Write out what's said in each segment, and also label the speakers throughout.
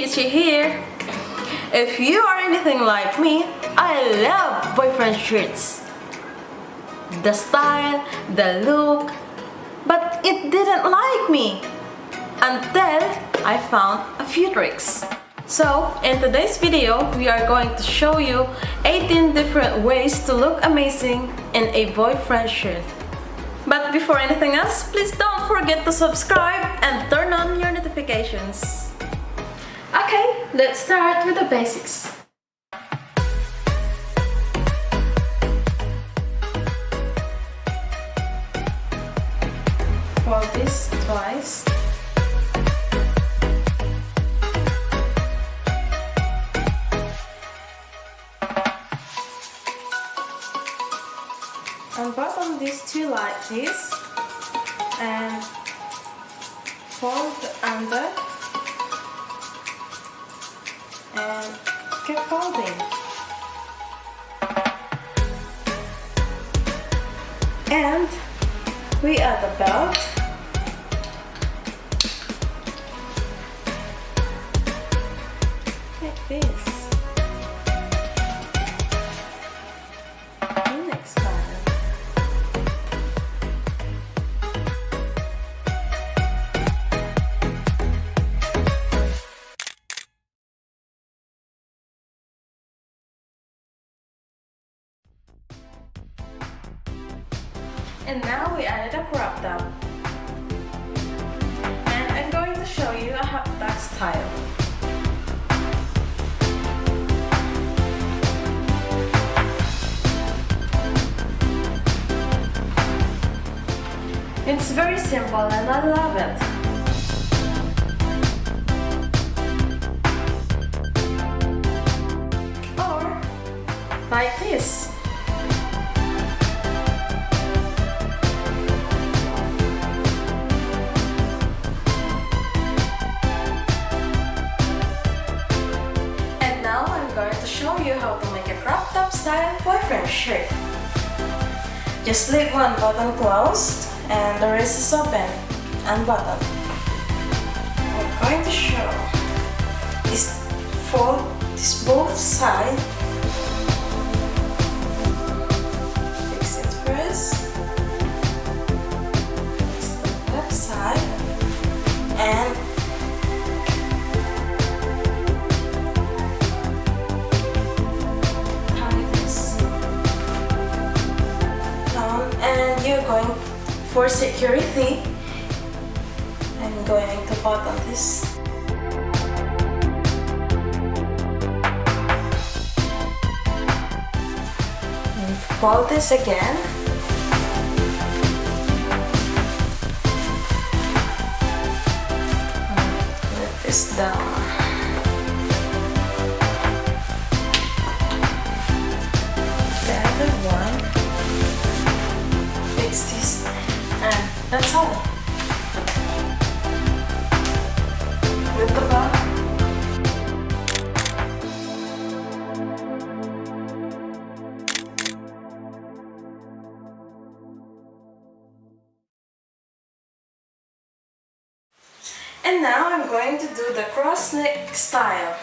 Speaker 1: Chichi here. If you are anything like me, I love boyfriend shirts. The style, the look, but it didn't like me until I found a few tricks. So in today's video, we are going to show you 18 different ways to look amazing in a boyfriend shirt. But before anything else, please don't forget to subscribe and turn on your notifications. Okay, let's start with the basics. Fold this twice. Unbutton these two like this and fold under and keep folding. And we add the belt. Like this. Next time. And now we added a crop top. And I'm going to show you a hot dog style. It's very simple and I love it. Or like this. Show you how to make a crop top style boyfriend shirt. Just leave one button closed and the rest is open and button. I'm going to show is fold this both sides. Fix it first. Fix the left side and going for security. I'm going to button this. And fold this again. Let this down. The other one. This and that's all. With the back. And now I'm going to do the cross neck style.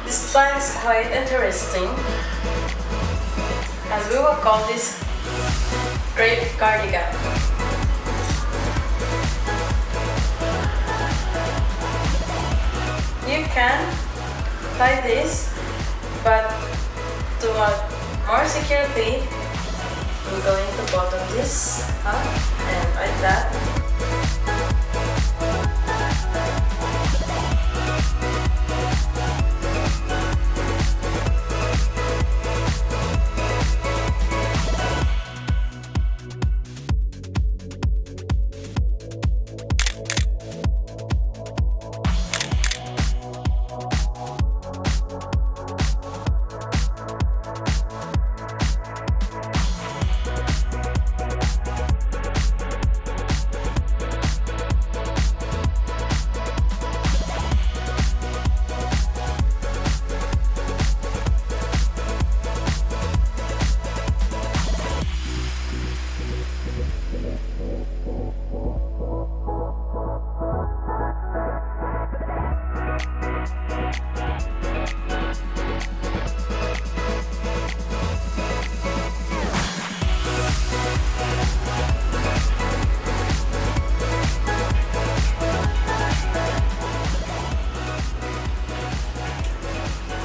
Speaker 1: This style is quite interesting, as we will call this Drape cardigan. You can tie this, but to add more security, I'm going to button this up and like that.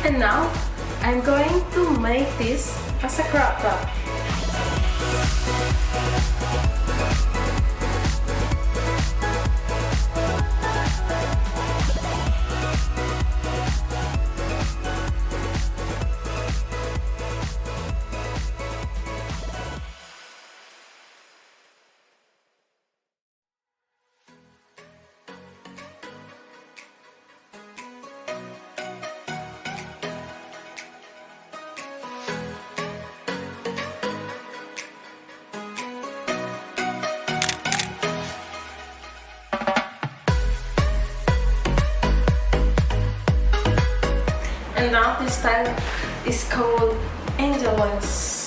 Speaker 1: And now, I'm going to make this as a crop top. And now this style is called angel wings.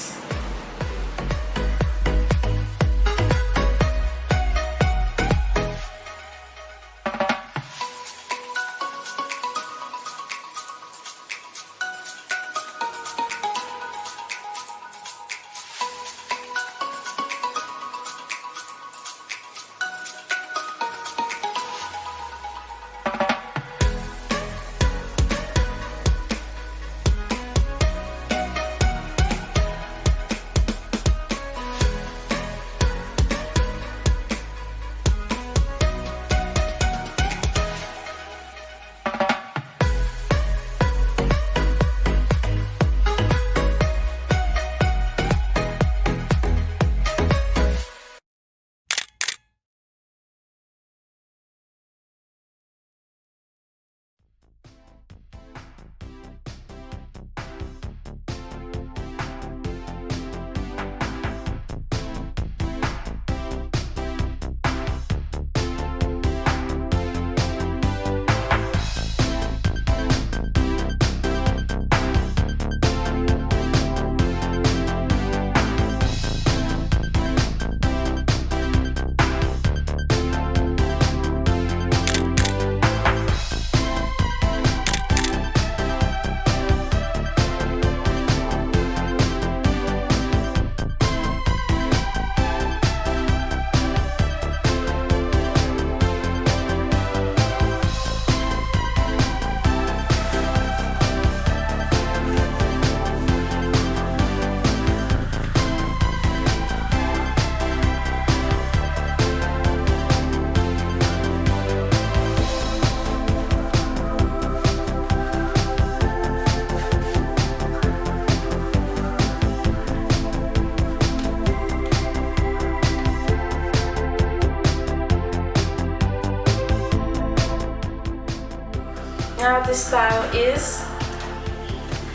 Speaker 1: Now this style is,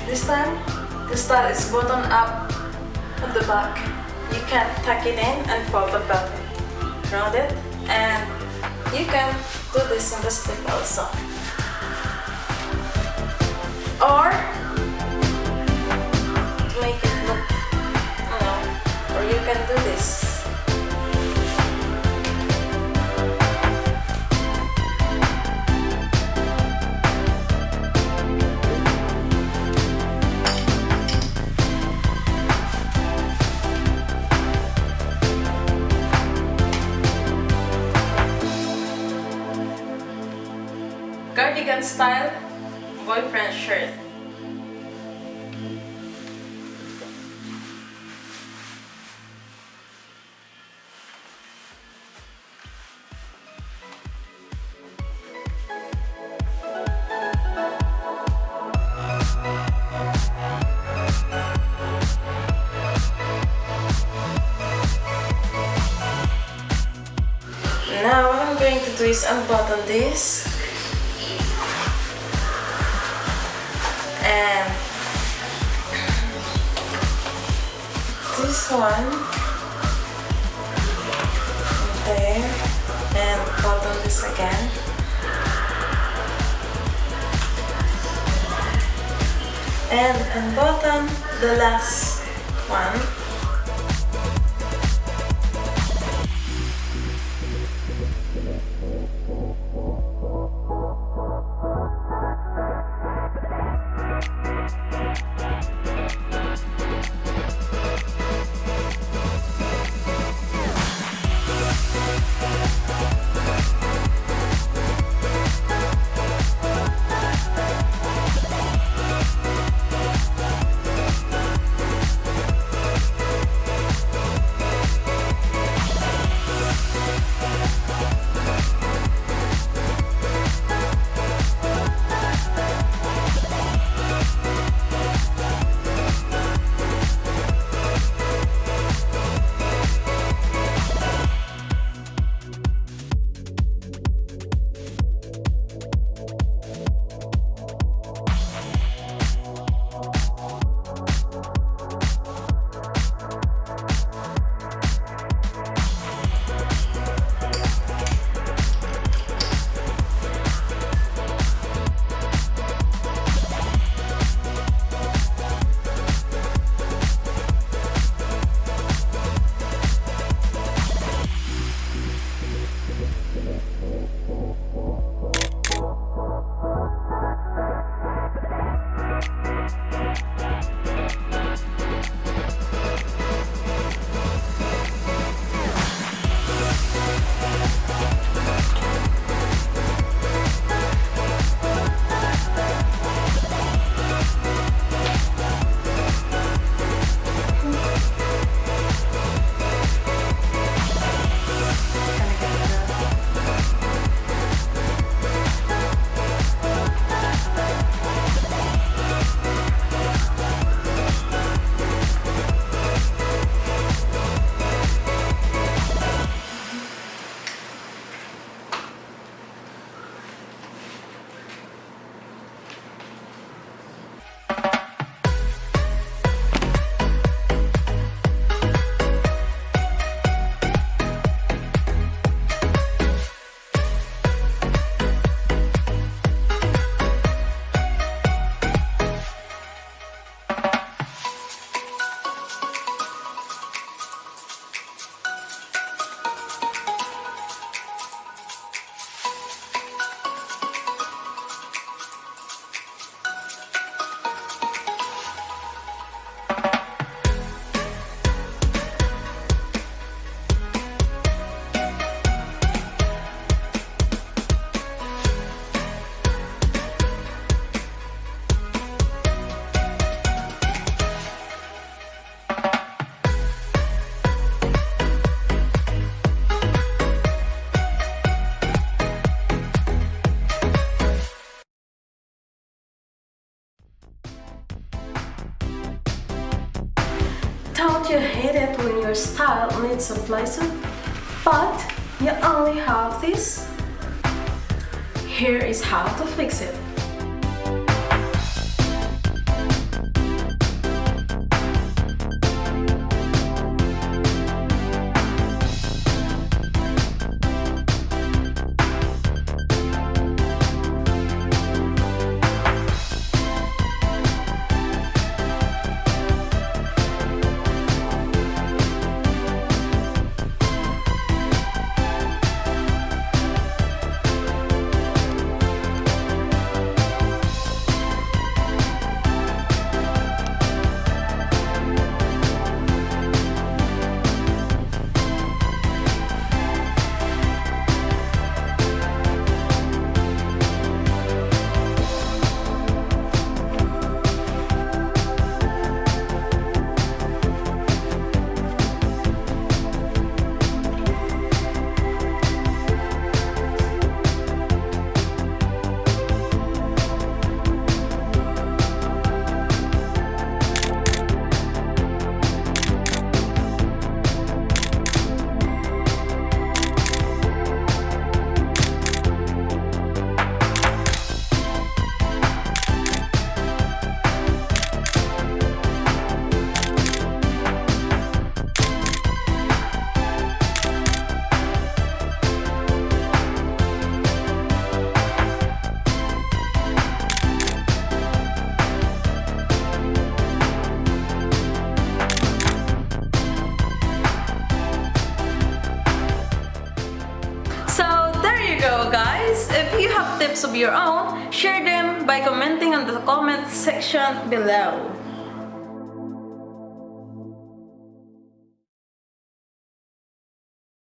Speaker 1: this time, the style is button up at the back. You can tuck it in and fold the belt around it, and you can do this in the slip also. Or to make it look, or you can do this. cardigan style boyfriend shirt. Now what I'm going to do is unbutton this and this one there, and button this again, and unbutton the last one. Don't you hate it when your style needs a playsuit, but you only have this? Here is how to fix it. tips of your own, share them by commenting on the comment section below.